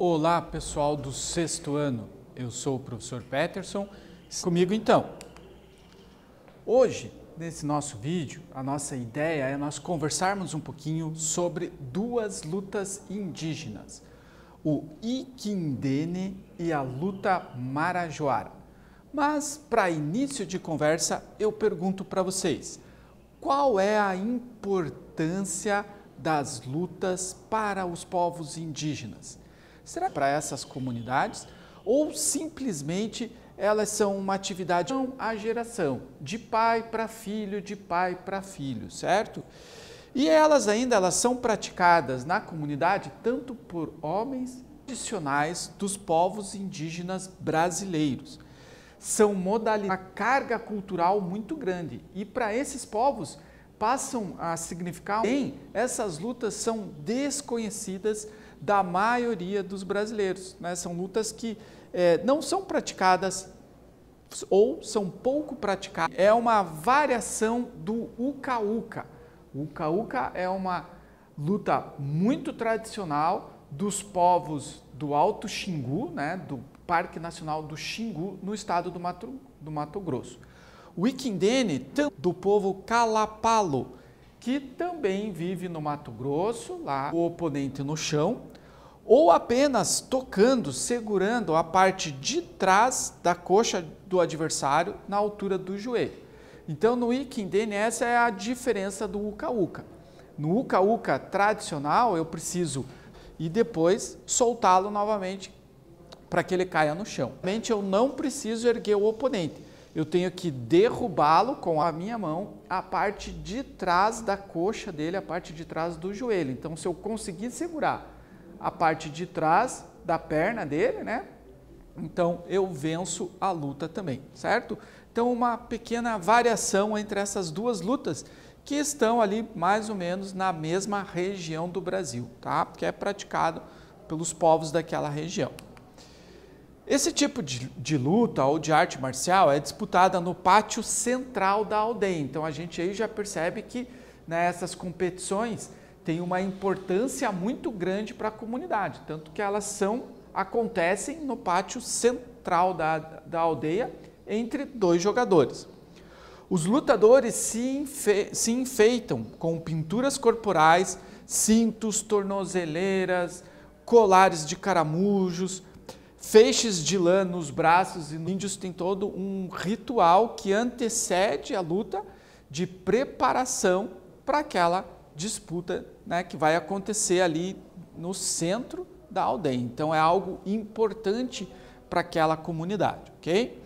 Olá, pessoal do sexto ano. Eu sou o professor Peterson. Comigo então. Hoje, nesse nosso vídeo, a nossa ideia é nós conversarmos um pouquinho sobre duas lutas indígenas, o Iquindene e a luta Marajoara. Mas, para início de conversa, eu pergunto para vocês, qual é a importância das lutas para os povos indígenas? Será para essas comunidades ou simplesmente elas são uma atividade à geração, de pai para filho, certo? E elas são praticadas na comunidade tanto por homens tradicionais dos povos indígenas brasileiros. São modalidades, uma carga cultural muito grande e para esses povos passam a significar essas lutas são desconhecidas da maioria dos brasileiros, né? São lutas que não são praticadas ou são pouco praticadas. É uma variação do uca-uca. O uca-uca é uma luta muito tradicional dos povos do Alto Xingu, né? Do Parque Nacional do Xingu, no estado do Mato Grosso. O Iquindene, do povo Kalapalo, que também vive no Mato Grosso, lá o oponente no chão, ou apenas tocando, segurando a parte de trás da coxa do adversário na altura do joelho. Então, no Iquindene, essa é a diferença do uca-uca. No uca-uca tradicional, eu preciso e depois soltá-lo novamente para que ele caia no chão. Eu não preciso erguer o oponente. Eu tenho que derrubá-lo com a minha mão, a parte de trás da coxa dele, a parte de trás do joelho. Então, se eu conseguir segurar a parte de trás da perna dele, né? Então, eu venço a luta também, certo? Então, uma pequena variação entre essas duas lutas que estão ali mais ou menos na mesma região do Brasil, tá? Que é praticado pelos povos daquela região. Esse tipo de luta ou de arte marcial é disputada no pátio central da aldeia. Então, a gente aí já percebe que essas competições têm uma importância muito grande para a comunidade, tanto que elas acontecem no pátio central da aldeia entre dois jogadores. Os lutadores se enfeitam com pinturas corporais, cintos, tornozeleiras, colares de caramujos, feixes de lã nos braços, e os índios têm todo um ritual que antecede a luta de preparação para aquela disputa, né, que vai acontecer ali no centro da aldeia. Então é algo importante para aquela comunidade, ok?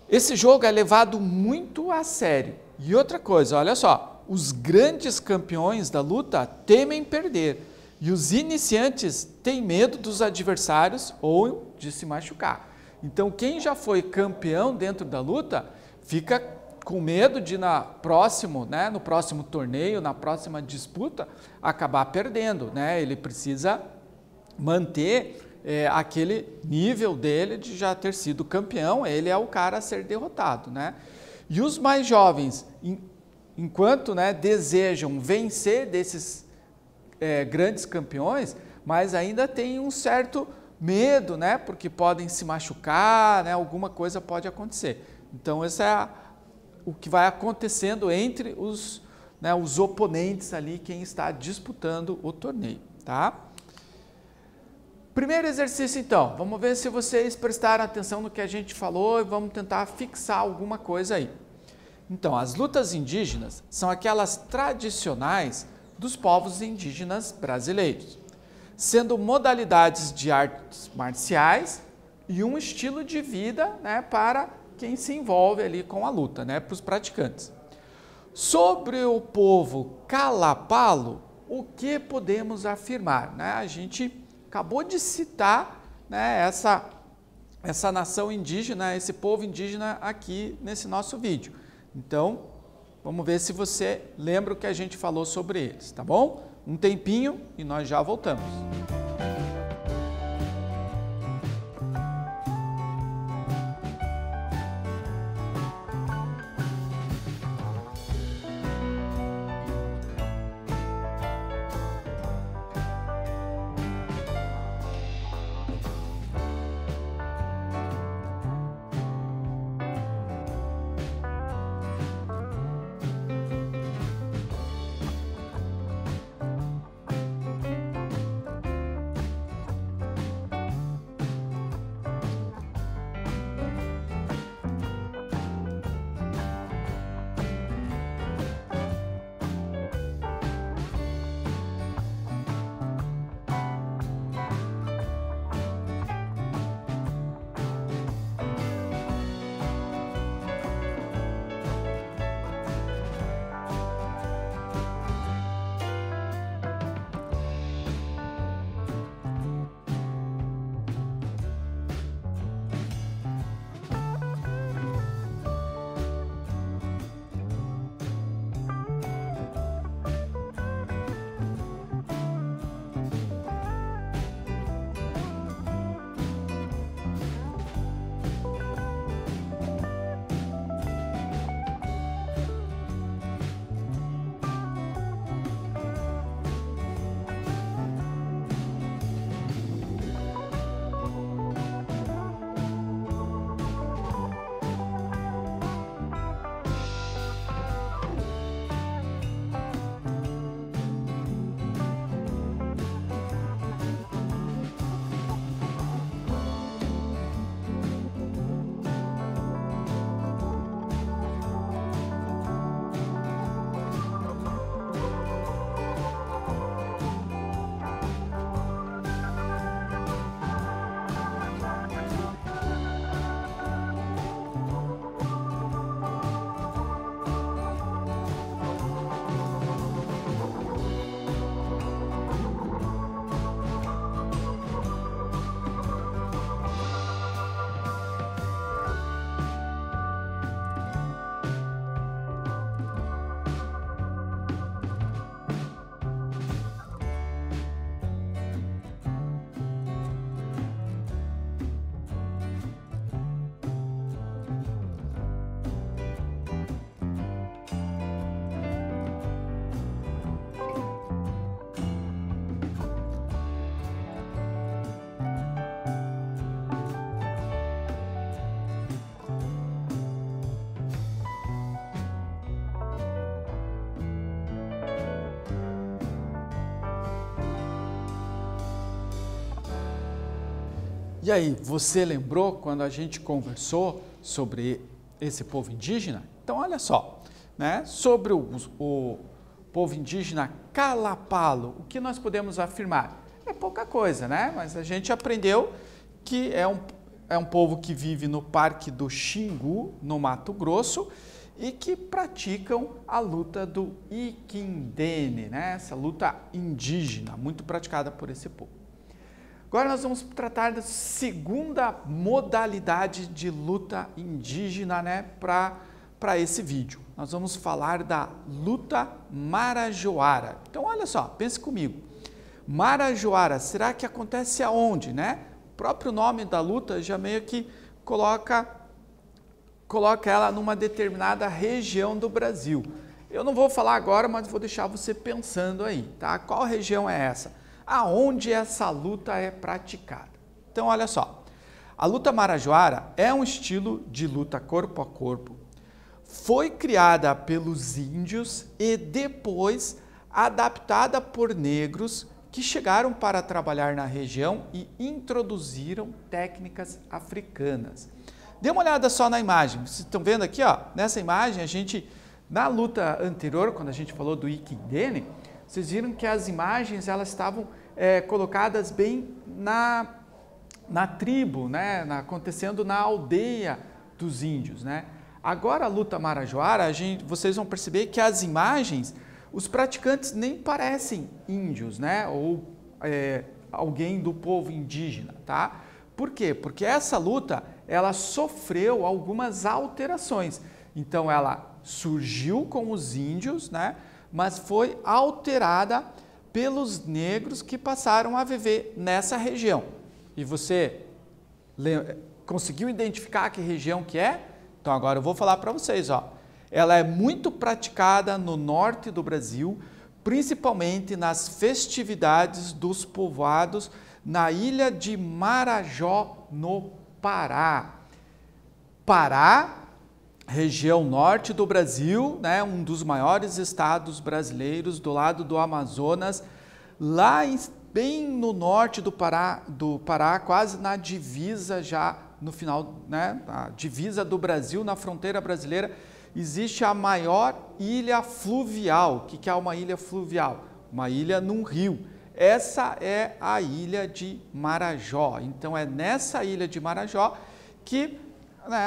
Esse jogo é levado muito a sério. E outra coisa, olha só, os grandes campeões da luta temem perder. E os iniciantes têm medo dos adversários ou de se machucar. Então, quem já foi campeão dentro da luta fica com medo de no próximo torneio, na próxima disputa, acabar perdendo, né? Ele precisa manter aquele nível dele de já ter sido campeão, ele é o cara a ser derrotado, né? E os mais jovens, enquanto desejam vencer desses grandes campeões, mas ainda tem um certo medo, né? Porque podem se machucar, né? Alguma coisa pode acontecer. Então, esse é o que vai acontecendo entre os oponentes ali, quem está disputando o torneio, tá? Primeiro exercício, então. Vamos ver se vocês prestaram atenção no que a gente falou e vamos tentar fixar alguma coisa aí. Então, as lutas indígenas são aquelas tradicionais dos povos indígenas brasileiros, sendo modalidades de artes marciais e um estilo de vida, né, para quem se envolve ali com a luta, né, para os praticantes. Sobre o povo Kalapalo, o que podemos afirmar, né? A gente acabou de citar, né, essa nação indígena, esse povo indígena aqui nesse nosso vídeo. Então, vamos ver se você lembra o que a gente falou sobre eles, tá bom? Um tempinho e nós já voltamos. E aí, você lembrou quando a gente conversou sobre esse povo indígena? Então, olha só, né? Sobre o povo indígena Kalapalo, o que nós podemos afirmar? É pouca coisa, né? Mas a gente aprendeu que é um povo que vive no Parque do Xingu, no Mato Grosso, e que praticam a luta do Ikindene, né? Essa luta indígena, muito praticada por esse povo. Agora nós vamos tratar da segunda modalidade de luta indígena, né, para esse vídeo. Nós vamos falar da luta Marajoara. Então, olha só, pense comigo. Marajoara, será que acontece aonde, né? O próprio nome da luta já meio que coloca ela numa determinada região do Brasil. Eu não vou falar agora, mas vou deixar você pensando aí, tá? Qual região é essa? Aonde essa luta é praticada? Então, olha só. A luta Marajoara é um estilo de luta corpo a corpo. Foi criada pelos índios e depois adaptada por negros que chegaram para trabalhar na região e introduziram técnicas africanas. Dê uma olhada só na imagem. Vocês estão vendo aqui, ó, nessa imagem, na luta anterior, quando a gente falou do Ikindene, vocês viram que as imagens elas estavam colocadas bem na tribo, né? Acontecendo na aldeia dos índios, né? Agora a luta Marajoara, vocês vão perceber que as imagens, os praticantes nem parecem índios, né? Ou alguém do povo indígena, tá? Por quê? Porque essa luta ela sofreu algumas alterações. Então ela surgiu com os índios, né? Mas foi alterada pelos negros que passaram a viver nessa região. E você conseguiu identificar que região que é? Então agora eu vou falar para vocês, ó. Ela é muito praticada no norte do Brasil, principalmente nas festividades dos povoados na ilha de Marajó, no Pará. Pará, região norte do Brasil, né, um dos maiores estados brasileiros, do lado do Amazonas, lá bem no norte do Pará, quase na divisa já, no final, né, a divisa do Brasil, na fronteira brasileira, existe a maior ilha fluvial. O que é uma ilha fluvial? Uma ilha num rio. Essa é a ilha de Marajó. Então é nessa ilha de Marajó que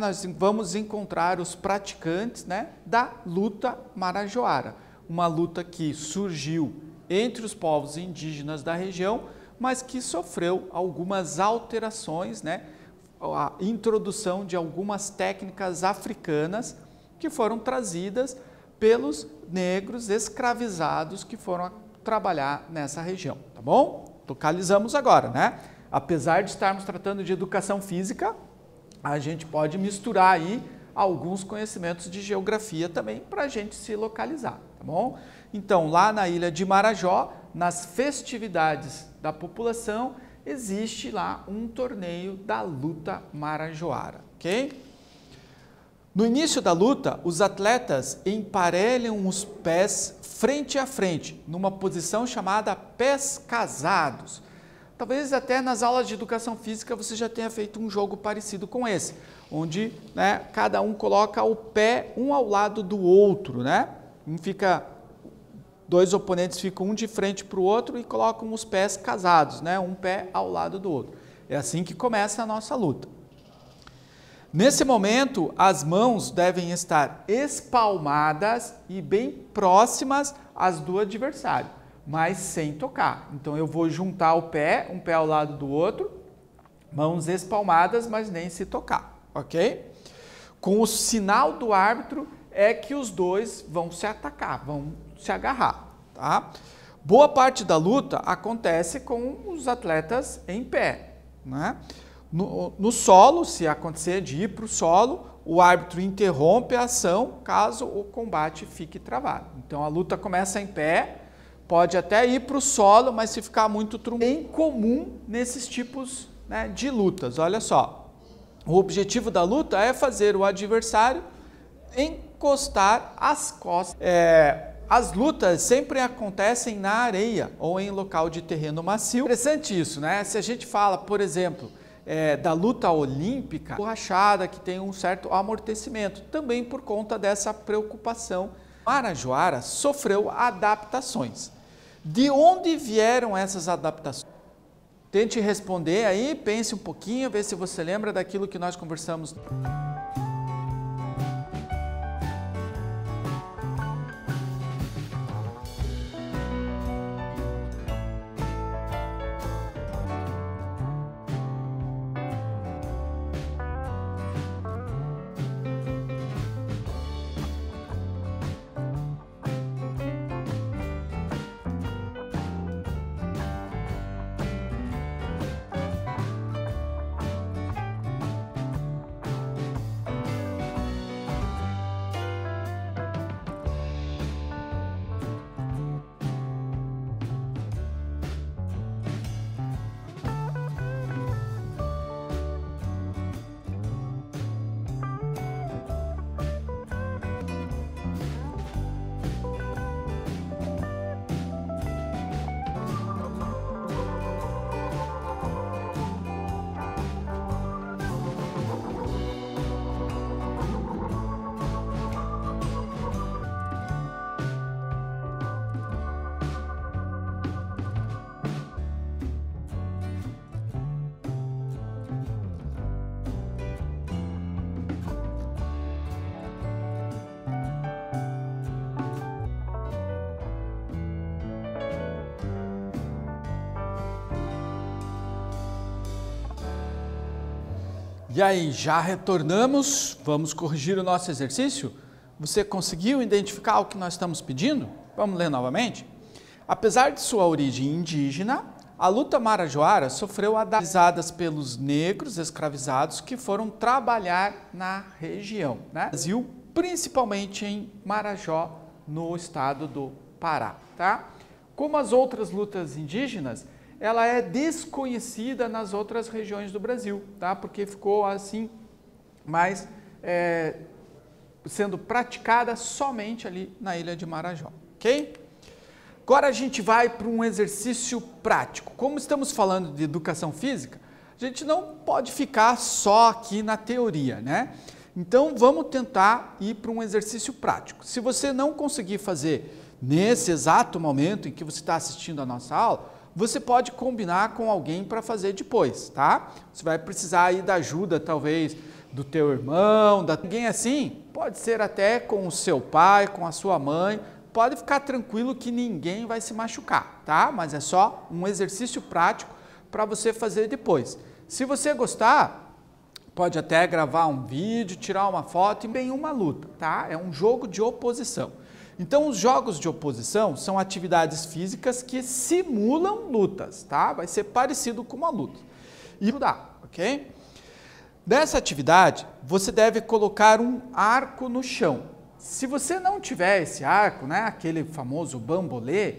nós vamos encontrar os praticantes, né, da luta Marajoara, uma luta que surgiu entre os povos indígenas da região, mas que sofreu algumas alterações, né, a introdução de algumas técnicas africanas que foram trazidas pelos negros escravizados que foram trabalhar nessa região, tá bom? Localizamos agora, né? Apesar de estarmos tratando de educação física, a gente pode misturar aí alguns conhecimentos de geografia também para a gente se localizar, tá bom? Então, lá na ilha de Marajó, nas festividades da população, existe lá um torneio da luta Marajoara, ok? No início da luta, os atletas emparelham os pés frente a frente, numa posição chamada pés casados. Talvez até nas aulas de educação física você já tenha feito um jogo parecido com esse, onde, né, cada um coloca o pé um ao lado do outro, né? Dois oponentes ficam um de frente para o outro e colocam os pés casados, né? Um pé ao lado do outro. É assim que começa a nossa luta. Nesse momento, as mãos devem estar espalmadas e bem próximas às do adversário, mas sem tocar. Então eu vou juntar o pé, um pé ao lado do outro, mãos espalmadas, mas nem se tocar, ok? Com o sinal do árbitro é que os dois vão se atacar, vão se agarrar, tá? Boa parte da luta acontece com os atletas em pé, né? No solo, se acontecer de ir para o solo, o árbitro interrompe a ação caso o combate fique travado. Então a luta começa em pé, pode até ir para o solo, mas se ficar muito truncado, é incomum nesses tipos, né, de lutas. Olha só, o objetivo da luta é fazer o adversário encostar as costas. As lutas sempre acontecem na areia ou em local de terreno macio. Interessante isso, né? Se a gente fala, por exemplo, da luta olímpica borrachada, que tem um certo amortecimento, também por conta dessa preocupação. Marajoara sofreu adaptações. De onde vieram essas adaptações? Tente responder aí, pense um pouquinho, vê se você lembra daquilo que nós conversamos. E aí, já retornamos, vamos corrigir o nosso exercício? Você conseguiu identificar o que nós estamos pedindo? Vamos ler novamente? Apesar de sua origem indígena, a luta marajoara sofreu adaptações pelos negros escravizados que foram trabalhar na região, né? Brasil, principalmente em Marajó, no estado do Pará, tá? Como as outras lutas indígenas, ela é desconhecida nas outras regiões do Brasil, tá? Porque ficou assim, mais sendo praticada somente ali na ilha de Marajó, ok? Agora a gente vai para um exercício prático. Como estamos falando de educação física, a gente não pode ficar só aqui na teoria, né? Então vamos tentar ir para um exercício prático. Se você não conseguir fazer nesse exato momento em que você está assistindo a nossa aula, você pode combinar com alguém para fazer depois, tá? Você vai precisar aí da ajuda, talvez, do teu irmão, de alguém assim, pode ser até com o seu pai, com a sua mãe, pode ficar tranquilo que ninguém vai se machucar, tá? Mas é só um exercício prático para você fazer depois. Se você gostar, pode até gravar um vídeo, tirar uma foto e bem uma luta, tá? É um jogo de oposição. Então, os jogos de oposição são atividades físicas que simulam lutas, tá? Vai ser parecido com uma luta. E mudar, ok? Dessa atividade, você deve colocar um arco no chão. Se você não tiver esse arco, né, aquele famoso bambolê,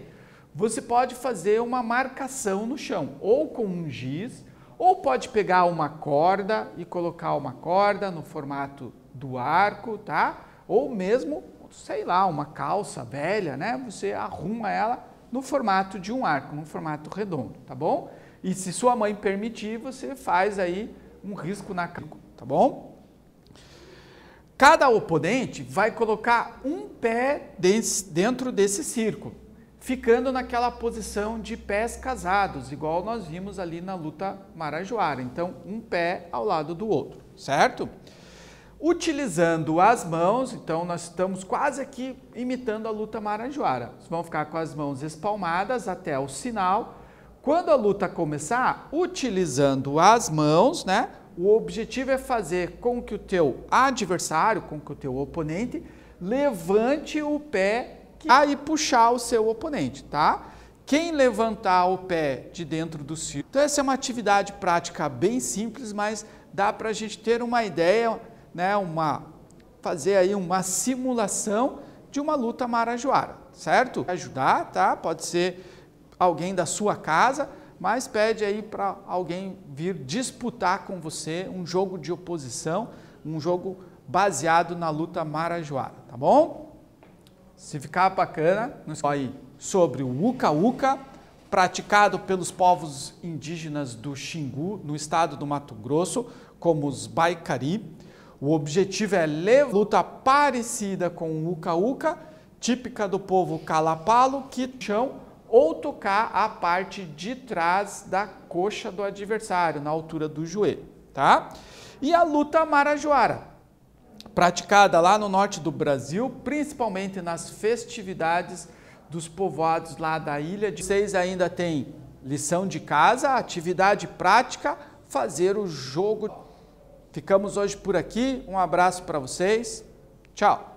você pode fazer uma marcação no chão, ou com um giz, ou pode pegar uma corda e colocar uma corda no formato do arco, tá? Ou mesmo, sei lá, uma calça velha, né? Você arruma ela no formato de um arco, no formato redondo, tá bom? E se sua mãe permitir, você faz aí um risco na calça, tá bom? Cada oponente vai colocar um pé dentro desse círculo, ficando naquela posição de pés casados, igual nós vimos ali na luta marajoara. Então, um pé ao lado do outro, certo? Utilizando as mãos, então nós estamos quase aqui imitando a luta marajoara. Vocês vão ficar com as mãos espalmadas até o sinal. Quando a luta começar, utilizando as mãos, né? O objetivo é fazer com que o teu adversário, com que o teu oponente, levante o pé e puxar o seu oponente, tá? Quem levantar o pé de dentro do círculo. Então essa é uma atividade prática bem simples, mas dá para a gente ter uma ideia, né, fazer aí uma simulação de uma luta marajoara, certo? Ajudar, tá? Pode ser alguém da sua casa, mas pede aí para alguém vir disputar com você um jogo de oposição, um jogo baseado na luta marajoara, tá bom? Se ficar bacana, não esqueça aí sobre o Uka Uka, praticado pelos povos indígenas do Xingu, no estado do Mato Grosso, como os Baikari. O objetivo é levar luta parecida com o uka-uka, típica do povo calapalo, que chão ou tocar a parte de trás da coxa do adversário, na altura do joelho, tá? E a luta marajoara, praticada lá no norte do Brasil, principalmente nas festividades dos povoados lá da ilha. Vocês ainda têm lição de casa, atividade prática, fazer o jogo. Ficamos hoje por aqui, um abraço para vocês, tchau!